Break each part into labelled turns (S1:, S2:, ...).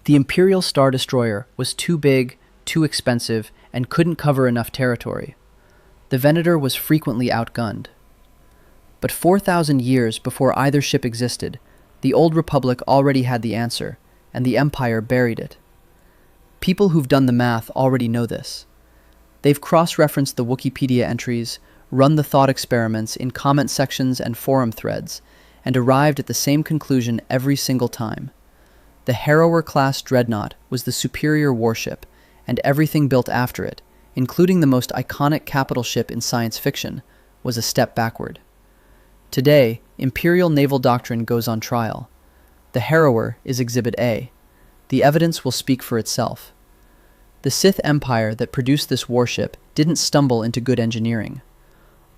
S1: The Imperial Star Destroyer was too big, too expensive, and couldn't cover enough territory. The Venator was frequently outgunned. But 4,000 years before either ship existed, the Old Republic already had the answer, and the Empire buried it. People who've done the math already know this. They've cross-referenced the Wookieepedia entries, run the thought experiments in comment sections and forum threads, and arrived at the same conclusion every single time. The Harrower-class Dreadnaught was the superior warship, and everything built after it, including the most iconic capital ship in science fiction, was a step backward. Today, Imperial naval doctrine goes on trial. The Harrower is Exhibit A. The evidence will speak for itself. The Sith Empire that produced this warship didn't stumble into good engineering.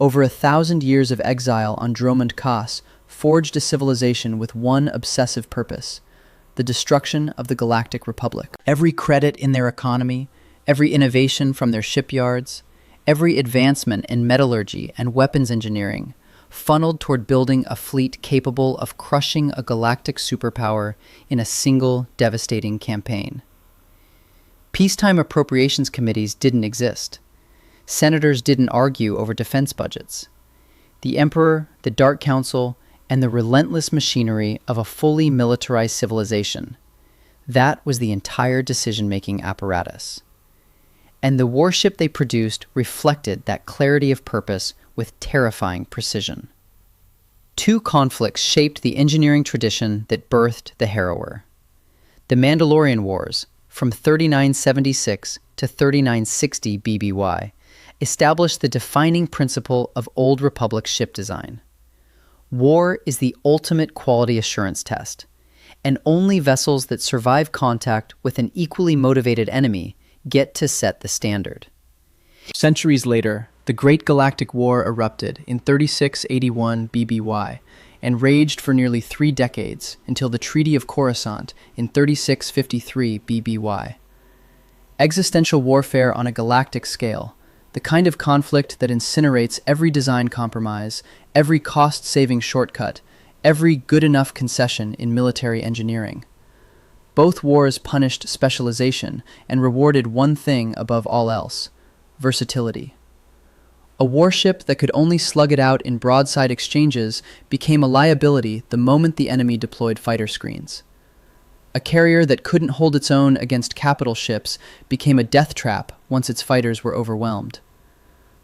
S1: Over 1,000 years of exile on Dromund Kaas forged a civilization with one obsessive purpose: the destruction of the Galactic Republic. Every credit in their economy, every innovation from their shipyards, every advancement in metallurgy and weapons engineering funneled toward building a fleet capable of crushing a galactic superpower in a single devastating campaign. Peacetime appropriations committees didn't exist. Senators didn't argue over defense budgets. The Emperor, the Dark Council, and the relentless machinery of a fully militarized civilization. That was the entire decision-making apparatus. And the warship they produced reflected that clarity of purpose with terrifying precision. Two conflicts shaped the engineering tradition that birthed the Harrower. The Mandalorian Wars, from 3976 to 3960 BBY, established the defining principle of Old Republic ship design. War is the ultimate quality assurance test, and only vessels that survive contact with an equally motivated enemy get to set the standard. Centuries later, the Great Galactic War erupted in 3681 BBY and raged for nearly 3 decades until the Treaty of Coruscant in 3653 BBY. Existential warfare on a galactic scale, the kind of conflict that incinerates every design compromise, every cost-saving shortcut, every good-enough concession in military engineering. Both wars punished specialization and rewarded one thing above all else: versatility. A warship that could only slug it out in broadside exchanges became a liability the moment the enemy deployed fighter screens. A carrier that couldn't hold its own against capital ships became a death trap once its fighters were overwhelmed.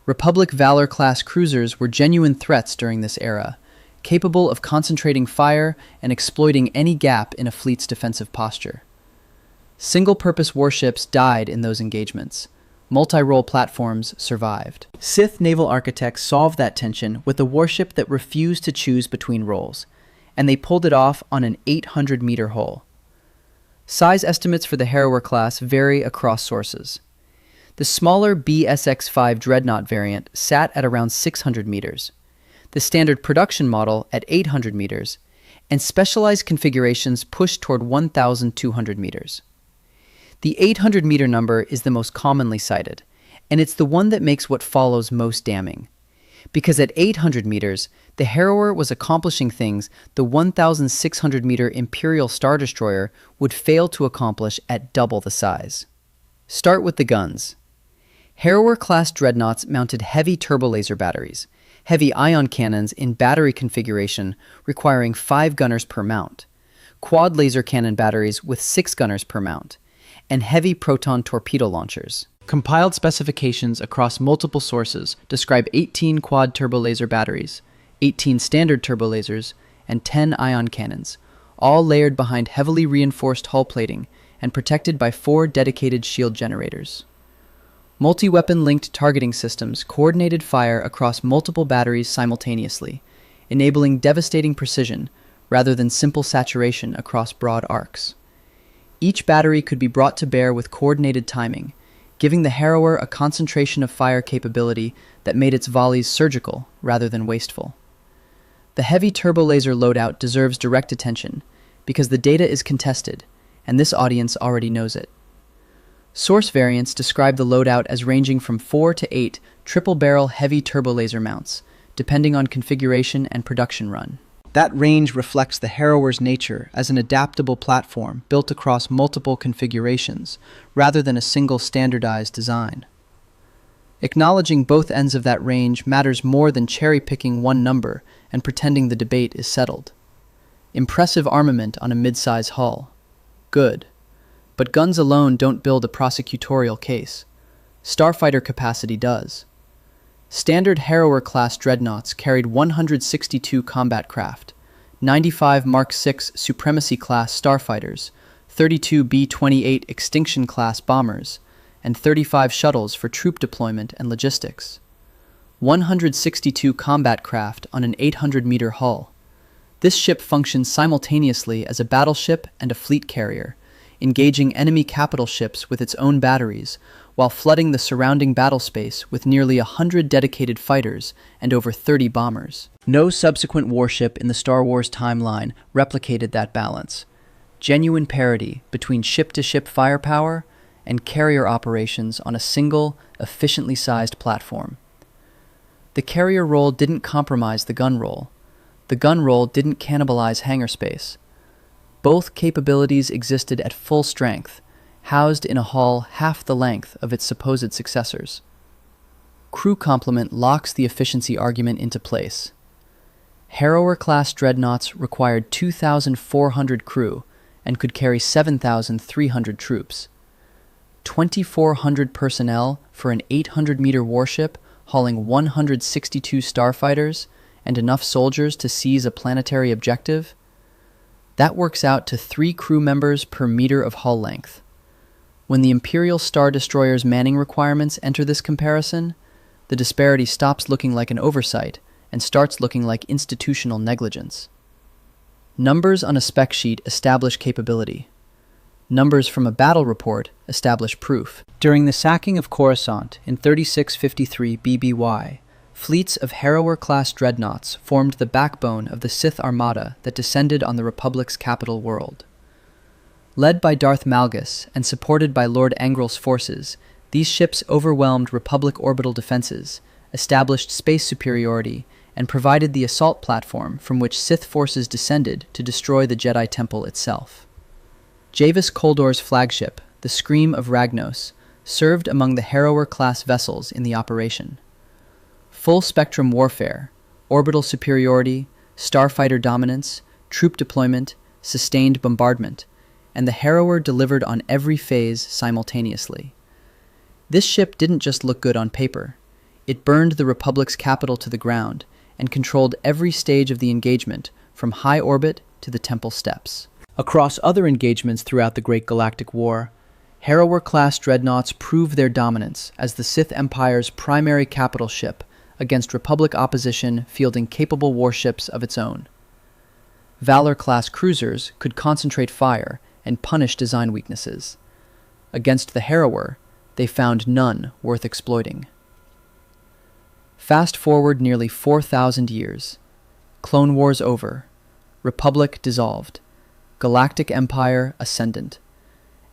S1: Republic Valor-class cruisers were genuine threats during this era, capable of concentrating fire and exploiting any gap in a fleet's defensive posture. Single-purpose warships died in those engagements. Multi-role platforms survived. Sith naval architects solved that tension with a warship that refused to choose between roles, and they pulled it off on an 800-meter hull. Size estimates for the Harrower-class vary across sources. The smaller BSX-5 Dreadnaught variant sat at around 600 meters, the standard production model at 800 meters, and specialized configurations pushed toward 1,200 meters. The 800-meter number is the most commonly cited, and it's the one that makes what follows most damning. Because at 800 meters, the Harrower was accomplishing things the 1,600-meter Imperial Star Destroyer would fail to accomplish at double the size. Start with the guns. Harrower-class dreadnoughts mounted heavy turbolaser batteries, heavy ion cannons in battery configuration requiring 5 gunners per mount, quad laser cannon batteries with 6 gunners per mount, and heavy proton torpedo launchers. Compiled specifications across multiple sources describe 18 quad turbolaser batteries, 18 standard turbolasers, and 10 ion cannons, all layered behind heavily reinforced hull plating and protected by 4 dedicated shield generators. Multi-weapon linked targeting systems coordinated fire across multiple batteries simultaneously, enabling devastating precision rather than simple saturation across broad arcs. Each battery could be brought to bear with coordinated timing, giving the Harrower a concentration of fire capability that made its volleys surgical rather than wasteful. The heavy turbolaser loadout deserves direct attention because the data is contested, and this audience already knows it. Source variants describe the loadout as ranging from 4 to 8 triple-barrel heavy turbolaser mounts, depending on configuration and production run. That range reflects the Harrower's nature as an adaptable platform built across multiple configurations, rather than a single standardized design. Acknowledging both ends of that range matters more than cherry-picking one number and pretending the debate is settled. Impressive armament on a mid-size hull. Good. But guns alone don't build a prosecutorial case. Starfighter capacity does. Standard Harrower-class dreadnoughts carried 162 combat craft, 95 Mark VI Supremacy-class starfighters, 32 B-28 Extinction-class bombers, and 35 shuttles for troop deployment and logistics. 162 combat craft on an 800-meter hull. This ship functions simultaneously as a battleship and a fleet carrier, engaging enemy capital ships with its own batteries, while flooding the surrounding battle space with nearly 100 dedicated fighters and over 30 bombers. No subsequent warship in the Star Wars timeline replicated that balance. Genuine parity between ship-to-ship firepower and carrier operations on a single, efficiently sized platform. The carrier role didn't compromise the gun role. The gun role didn't cannibalize hangar space. Both capabilities existed at full strength, housed in a hull half the length of its supposed successors. Crew complement locks the efficiency argument into place. Harrower-class dreadnoughts required 2,400 crew and could carry 7,300 troops. 2,400 personnel for an 800-meter warship hauling 162 starfighters and enough soldiers to seize a planetary objective? That works out to 3 crew members per meter of hull length. When the Imperial Star Destroyer's manning requirements enter this comparison, the disparity stops looking like an oversight and starts looking like institutional negligence. Numbers on a spec sheet establish capability. Numbers from a battle report establish proof. During the sacking of Coruscant in 3653 BBY, fleets of Harrower-class dreadnoughts formed the backbone of the Sith Armada that descended on the Republic's capital world. Led by Darth Malgus and supported by Lord Angril's forces, these ships overwhelmed Republic orbital defenses, established space superiority, and provided the assault platform from which Sith forces descended to destroy the Jedi Temple itself. Javis Koldor's flagship, the Scream of Ragnos, served among the Harrower-class vessels in the operation. Full-spectrum warfare, orbital superiority, starfighter dominance, troop deployment, sustained bombardment, and the Harrower delivered on every phase simultaneously. This ship didn't just look good on paper. It burned the Republic's capital to the ground and controlled every stage of the engagement, from high orbit to the Temple steps. Across other engagements throughout the Great Galactic War, Harrower-class dreadnoughts proved their dominance as the Sith Empire's primary capital ship against Republic opposition fielding capable warships of its own. Valor-class cruisers could concentrate fire and punish design weaknesses. Against the Harrower, they found none worth exploiting. Fast forward nearly 4,000 years. Clone Wars over. Republic dissolved. Galactic Empire ascendant.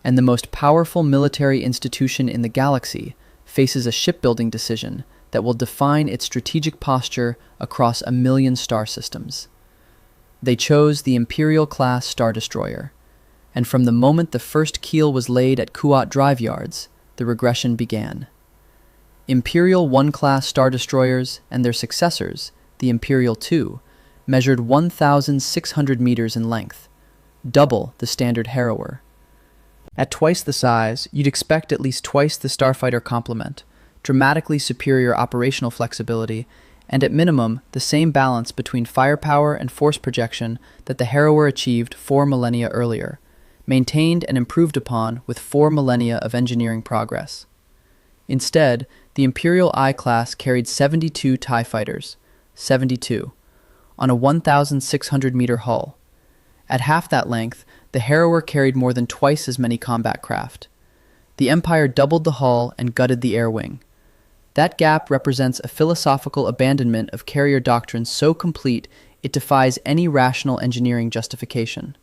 S1: And the most powerful military institution in the galaxy faces a shipbuilding decision that will define its strategic posture across 1 million star systems. They chose the Imperial-class Star Destroyer, and from the moment the first keel was laid at Kuat drive yards, the regression began. Imperial 1-class Star Destroyers and their successors, the Imperial II, measured 1,600 meters in length, double the standard Harrower. At twice the size, you'd expect at least twice the starfighter complement, dramatically superior operational flexibility, and at minimum, the same balance between firepower and force projection that the Harrower achieved 4 millennia earlier, maintained and improved upon with 4 millennia of engineering progress. Instead, the Imperial I-class carried 72 TIE fighters, 72, on a 1,600-meter hull. At half that length, the Harrower carried more than twice as many combat craft. The Empire doubled the hull and gutted the air wing. That gap represents a philosophical abandonment of carrier doctrine so complete it defies any rational engineering justification.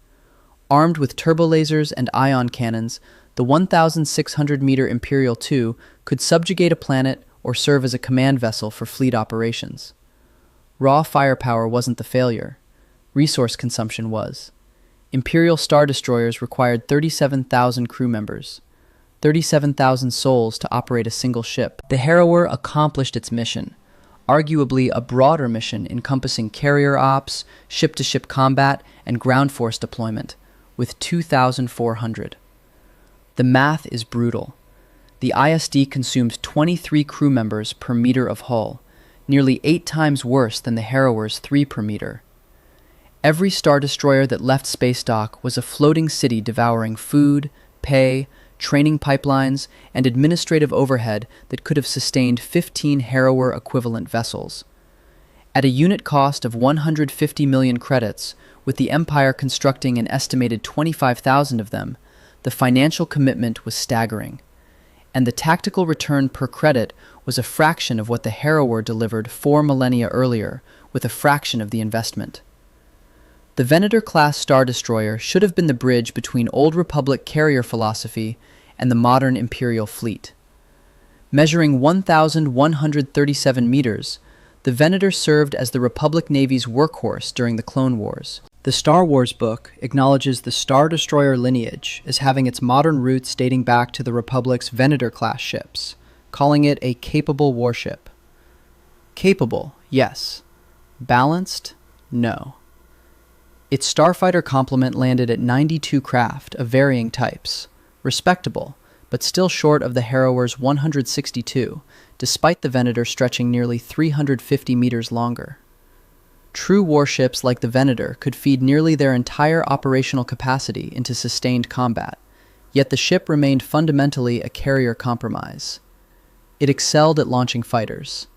S1: Armed with turbolasers and ion cannons, the 1,600-meter Imperial II could subjugate a planet or serve as a command vessel for fleet operations. Raw firepower wasn't the failure. resource consumption was. Imperial Star Destroyers required 37,000 crew members, 37,000 souls to operate a single ship. The Harrower accomplished its mission, arguably a broader mission encompassing carrier ops, ship-to-ship combat, and ground force deployment, with 2,400. The math is brutal. The ISD consumed 23 crew members per meter of hull, nearly 8 times worse than the Harrower's 3 per meter. Every Star Destroyer that left space dock was a floating city devouring food, pay, training pipelines, and administrative overhead that could have sustained 15 Harrower-equivalent vessels. At a unit cost of 150 million credits, with the Empire constructing an estimated 25,000 of them, the financial commitment was staggering, and the tactical return per credit was a fraction of what the Harrower delivered 4 millennia earlier, with a fraction of the investment. The Venator-class Star Destroyer should have been the bridge between Old Republic carrier philosophy and the modern Imperial fleet. Measuring 1,137 meters, the Venator served as the Republic Navy's workhorse during the Clone Wars. The Star Wars book acknowledges the Star Destroyer lineage as having its modern roots dating back to the Republic's Venator-class ships, calling it a capable warship. Capable, yes. Balanced, no. Its starfighter complement landed at 92 craft of varying types, respectable, but still short of the Harrower's 162, despite the Venator stretching nearly 350 meters longer. True warships like the Venator could feed nearly their entire operational capacity into sustained combat, yet the ship remained fundamentally a carrier compromise. It excelled at launching fighters.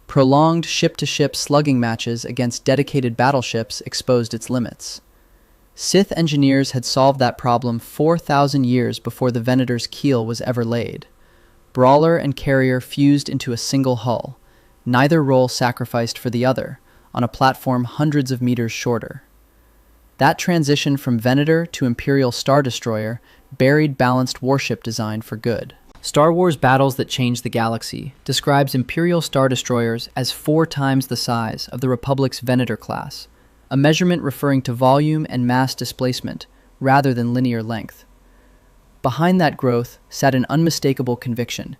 S1: Prolonged ship-to-ship slugging matches against dedicated battleships exposed its limits. Sith engineers had solved that problem 4,000 years before the Venator's keel was ever laid. Brawler and carrier fused into a single hull, neither role sacrificed for the other, on a platform hundreds of meters shorter. That transition from Venator to Imperial Star Destroyer buried balanced warship design for good. Star Wars Battles That Changed the Galaxy describes Imperial Star Destroyers as 4 times the size of the Republic's Venator class, a measurement referring to volume and mass displacement rather than linear length. Behind that growth sat an unmistakable conviction.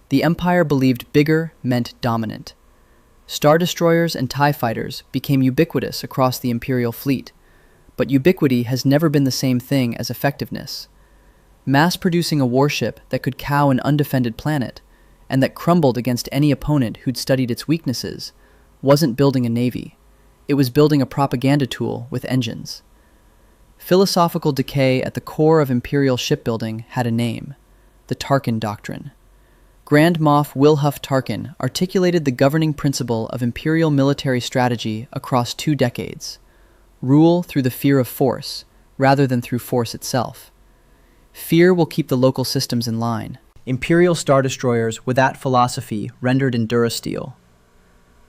S1: The Empire believed bigger meant dominant. Star Destroyers and TIE fighters became ubiquitous across the Imperial fleet, but ubiquity has never been the same thing as effectiveness. Mass-producing a warship that could cow an undefended planet, and that crumbled against any opponent who'd studied its weaknesses, wasn't building a navy. It was building a propaganda tool with engines. Philosophical decay at the core of Imperial shipbuilding had a name: the Tarkin Doctrine. Grand Moff Wilhuff Tarkin articulated the governing principle of Imperial military strategy across 2 decades: rule through the fear of force, rather than through force itself. Fear will keep the local systems in line. Imperial Star Destroyers with that philosophy rendered in durasteel.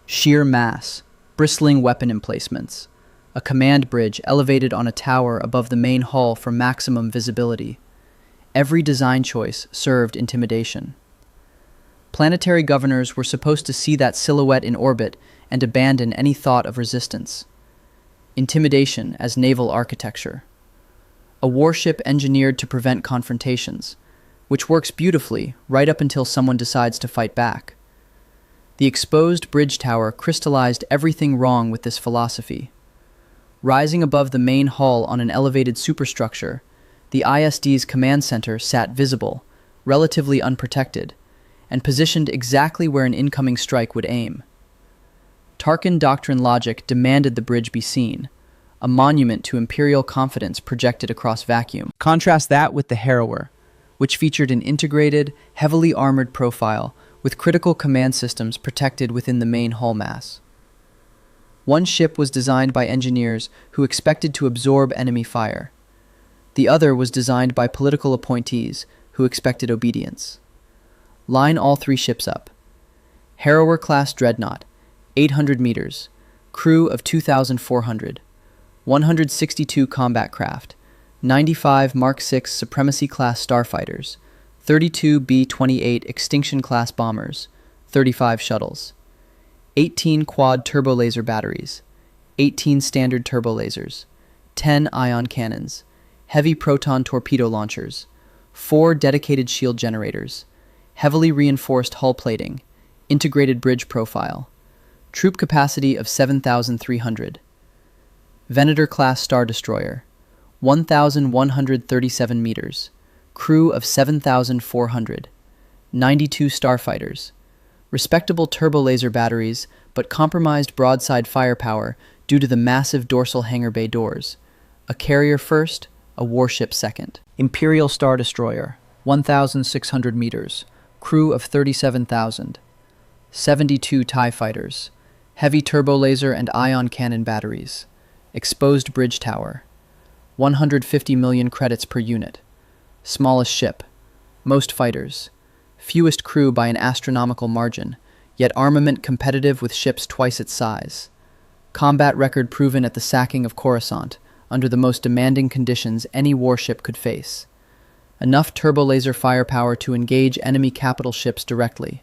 S1: Sheer mass, bristling weapon emplacements, a command bridge elevated on a tower above the main hull for maximum visibility. Every design choice served intimidation. Planetary governors were supposed to see that silhouette in orbit and abandon any thought of resistance. Intimidation as naval architecture. A warship engineered to prevent confrontations, which works beautifully right up until someone decides to fight back. The exposed bridge tower crystallized everything wrong with this philosophy. Rising above the main hull on an elevated superstructure, the ISD's command center sat visible, relatively unprotected, and positioned exactly where an incoming strike would aim. Tarkin Doctrine logic demanded the bridge be seen, a monument to Imperial confidence projected across vacuum. Contrast that with the Harrower, which featured an integrated, heavily armored profile with critical command systems protected within the main hull mass. One ship was designed by engineers who expected to absorb enemy fire. The other was designed by political appointees who expected obedience. Line all 3 ships up. Harrower-class Dreadnaught, 800 meters, crew of 2,400. 162 combat craft, 95 Mark VI Supremacy-class starfighters, 32 B-28 Extinction-class bombers, 35 shuttles, 18 quad turbo laser batteries, 18 standard turbo lasers, 10 ion cannons, heavy proton torpedo launchers, 4 dedicated shield generators, heavily reinforced hull plating, integrated bridge profile, troop capacity of 7,300. Venator-class Star Destroyer, 1,137 meters, crew of 7,400, 92 starfighters, respectable turbo laser batteries, but compromised broadside firepower due to the massive dorsal hangar bay doors, a carrier first, a warship second. Imperial Star Destroyer, 1,600 meters, crew of 37,000, 72 TIE fighters, heavy turbo laser and ion cannon batteries, exposed bridge tower, 150 million credits per unit, smallest ship, most fighters, fewest crew by an astronomical margin, yet armament competitive with ships twice its size, combat record proven at the sacking of Coruscant under the most demanding conditions any warship could face, enough turbo laser firepower to engage enemy capital ships directly,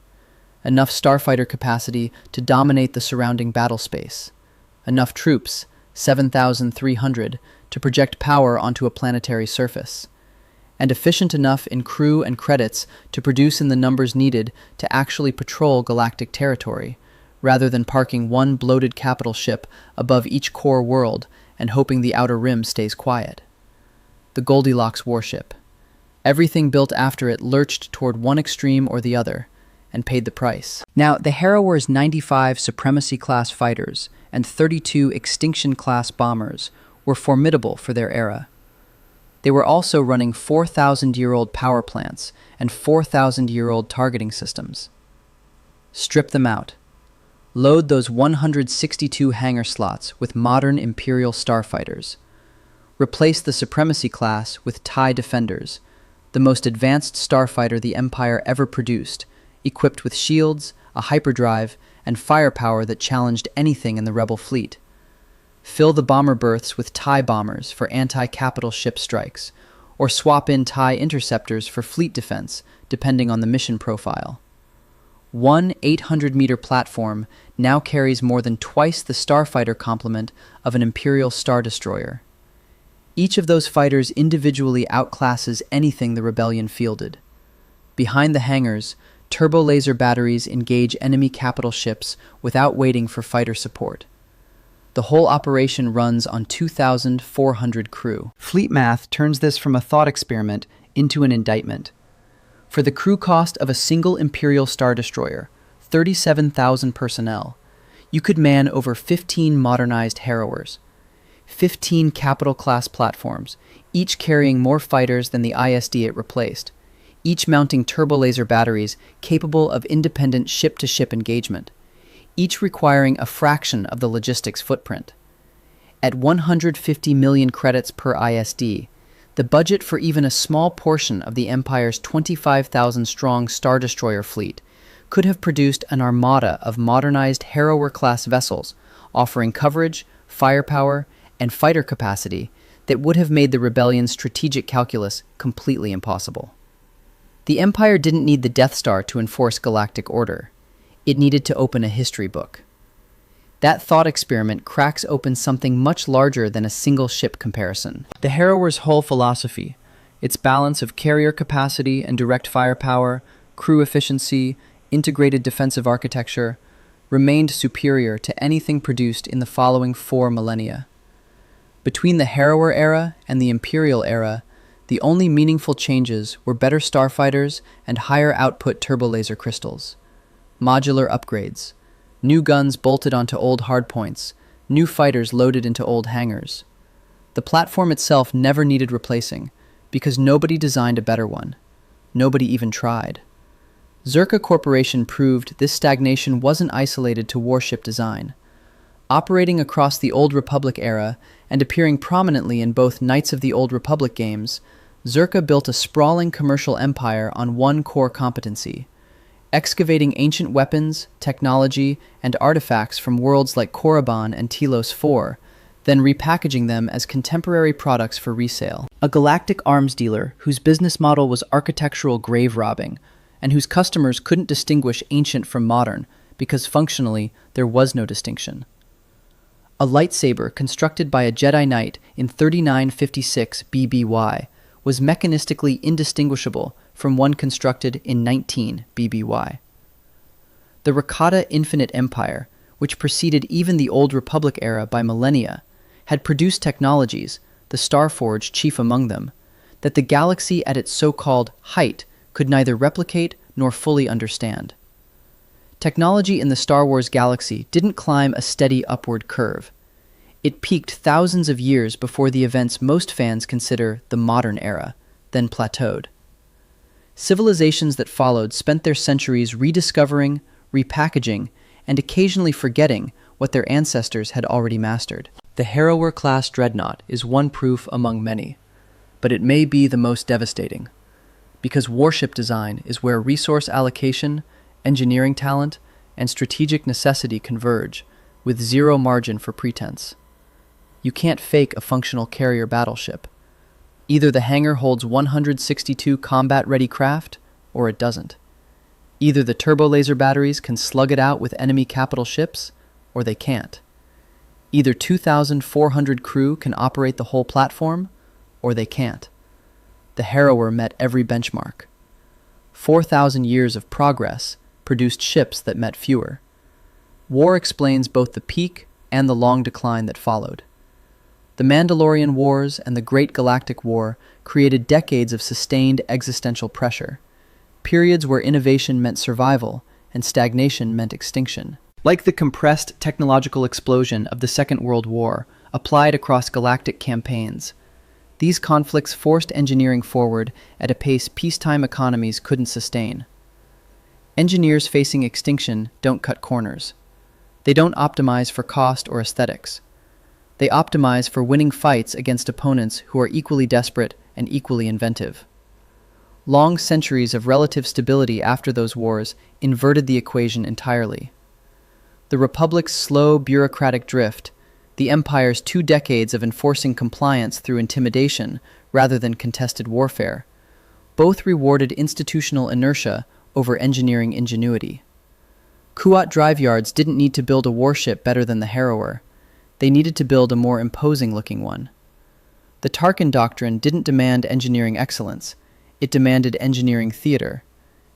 S1: enough starfighter capacity to dominate the surrounding battle space, enough troops, 7,300, to project power onto a planetary surface, and efficient enough in crew and credits to produce in the numbers needed to actually patrol galactic territory, rather than parking one bloated capital ship above each core world and hoping the outer rim stays quiet. The Goldilocks warship. Everything built after it lurched toward one extreme or the other, and paid the price. Now, the Harrower's 95 Supremacy-class fighters and 32 Extinction-class bombers were formidable for their era. They were also running 4,000-year-old power plants and 4,000-year-old targeting systems. Strip them out. Load those 162 hangar slots with modern Imperial starfighters. Replace the Supremacy class with TIE Defenders, the most advanced starfighter the Empire ever produced, equipped with shields, a hyperdrive, and firepower that challenged anything in the Rebel fleet. Fill the bomber berths with TIE bombers for anti-capital ship strikes, or swap in TIE interceptors for fleet defense, depending on the mission profile. One 800-meter platform now carries more than twice the starfighter complement of an Imperial Star Destroyer. Each of those fighters individually outclasses anything the Rebellion fielded. Behind the hangars, turbo laser batteries engage enemy capital ships without waiting for fighter support. The whole operation runs on 2,400 crew. Fleet math turns this from a thought experiment into an indictment. For the crew cost of a single Imperial Star Destroyer, 37,000 personnel, you could man over 15 modernized Harrowers, 15 capital-class platforms, each carrying more fighters than the ISD it replaced, each mounting turbo-laser batteries capable of independent ship-to-ship engagement, each requiring a fraction of the logistics footprint. At 150 million credits per ISD, the budget for even a small portion of the Empire's 25,000-strong Star Destroyer fleet could have produced an armada of modernized Harrower-class vessels offering coverage, firepower, and fighter capacity that would have made the Rebellion's strategic calculus completely impossible. The Empire didn't need the Death Star to enforce galactic order. It needed to open a history book. That thought experiment cracks open something much larger than a single ship comparison. The Harrower's whole philosophy, its balance of carrier capacity and direct firepower, crew efficiency, integrated defensive architecture, remained superior to anything produced in the following 4 millennia. Between the Harrower era and the Imperial era, the only meaningful changes were better starfighters and higher output turbolaser crystals. Modular upgrades, new guns bolted onto old hardpoints, new fighters loaded into old hangars. The platform itself never needed replacing, because nobody designed a better one. Nobody even tried. Zerka Corporation proved this stagnation wasn't isolated to warship design. Operating across the Old Republic era and appearing prominently in both Knights of the Old Republic games, Zerka built a sprawling commercial empire on one core competency: excavating ancient weapons, technology, and artifacts from worlds like Korriban and Telos 4, then repackaging them as contemporary products for resale. A galactic arms dealer whose business model was architectural grave robbing, and whose customers couldn't distinguish ancient from modern because functionally there was no distinction. A lightsaber constructed by a Jedi Knight in 3956 BBY was mechanistically indistinguishable from one constructed in 19 BBY. The Rakata Infinite Empire, which preceded even the Old Republic era by millennia, had produced technologies, the Starforge chief among them, that the galaxy at its so-called height could neither replicate nor fully understand. Technology in the Star Wars galaxy didn't climb a steady upward curve. It peaked thousands of years before the events most fans consider the modern era, then plateaued. Civilizations that followed spent their centuries rediscovering, repackaging, and occasionally forgetting what their ancestors had already mastered. The Harrower-class Dreadnaught is one proof among many, but it may be the most devastating, because warship design is where resource allocation, engineering talent, and strategic necessity converge, with zero margin for pretense. You can't fake a functional carrier battleship. Either the hangar holds 162 combat-ready craft, or it doesn't. Either the turbo laser batteries can slug it out with enemy capital ships, or they can't. Either 2,400 crew can operate the whole platform, or they can't. The Harrower met every benchmark. 4,000 years of progress produced ships that met fewer. War explains both the peak and the long decline that followed. The Mandalorian Wars and the Great Galactic War created decades of sustained existential pressure, periods where innovation meant survival and stagnation meant extinction. Like the compressed technological explosion of the Second World War applied across galactic campaigns, these conflicts forced engineering forward at a pace peacetime economies couldn't sustain. Engineers facing extinction don't cut corners. They don't optimize for cost or aesthetics. They optimize for winning fights against opponents who are equally desperate and equally inventive. Long centuries of relative stability after those wars inverted the equation entirely. The Republic's slow bureaucratic drift, the Empire's 2 decades of enforcing compliance through intimidation rather than contested warfare, both rewarded institutional inertia over engineering ingenuity. Kuat drive yards didn't need to build a warship better than the Harrower. They needed to build a more imposing-looking one. The Tarkin doctrine didn't demand engineering excellence. It demanded engineering theater.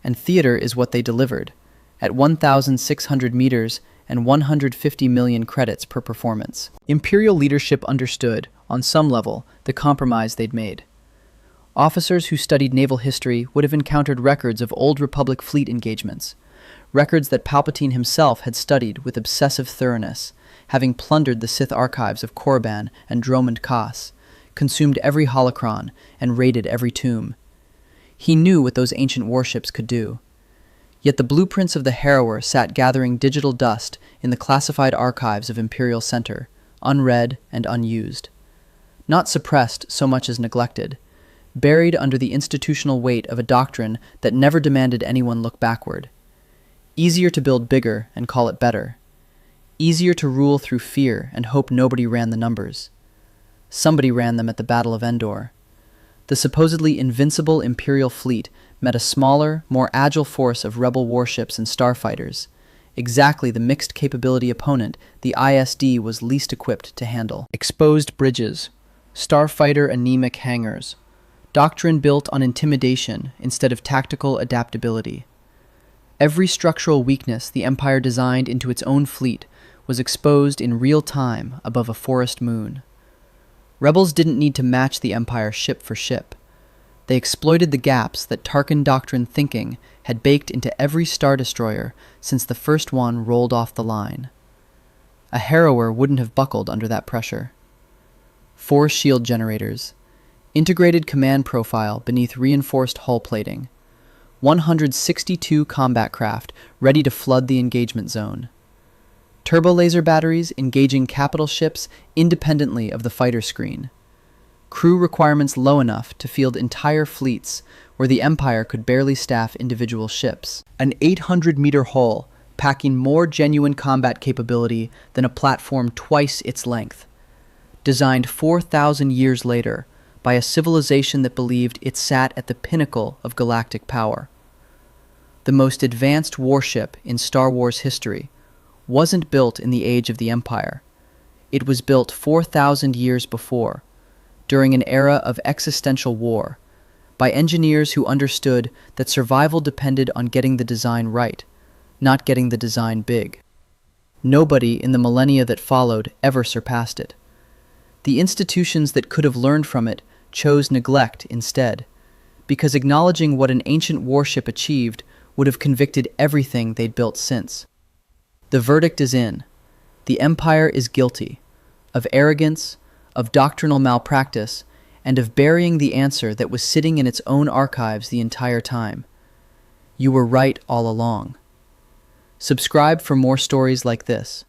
S1: And theater is what they delivered, at 1,600 meters and 150 million credits per performance. Imperial leadership understood, on some level, the compromise they'd made. Officers who studied naval history would have encountered records of Old Republic fleet engagements, records that Palpatine himself had studied with obsessive thoroughness, having plundered the Sith archives of Korriban and Dromund Kaas, consumed every holocron, and raided every tomb. He knew what those ancient warships could do. Yet the blueprints of the Harrower sat gathering digital dust in the classified archives of Imperial Center, unread and unused. Not suppressed so much as neglected, buried under the institutional weight of a doctrine that never demanded anyone look backward. Easier to build bigger and call it better. Easier to rule through fear and hope nobody ran the numbers. Somebody ran them at the Battle of Endor. The supposedly invincible Imperial fleet met a smaller, more agile force of rebel warships and starfighters, exactly the mixed capability opponent the ISD was least equipped to handle. Exposed bridges, starfighter anemic hangars, doctrine built on intimidation instead of tactical adaptability. Every structural weakness the Empire designed into its own fleet was exposed in real time above a forest moon. Rebels didn't need to match the Empire ship for ship. They exploited the gaps that Tarkin doctrine thinking had baked into every Star Destroyer since the first one rolled off the line. A Harrower wouldn't have buckled under that pressure. 4 shield generators, integrated command profile beneath reinforced hull plating, 162 combat craft ready to flood the engagement zone. Turbo laser batteries engaging capital ships independently of the fighter screen. Crew requirements low enough to field entire fleets where the Empire could barely staff individual ships. An 800-meter hull packing more genuine combat capability than a platform twice its length. Designed 4,000 years later by a civilization that believed it sat at the pinnacle of galactic power. The most advanced warship in Star Wars history wasn't built in the age of the Empire. It was built 4,000 years before, during an era of existential war, by engineers who understood that survival depended on getting the design right, not getting the design big. Nobody in the millennia that followed ever surpassed it. The institutions that could have learned from it chose neglect instead, because acknowledging what an ancient warship achieved would have convicted everything they'd built since. The verdict is in. The Empire is guilty of arrogance, of doctrinal malpractice, and of burying the answer that was sitting in its own archives the entire time. You were right all along. Subscribe for more stories like this.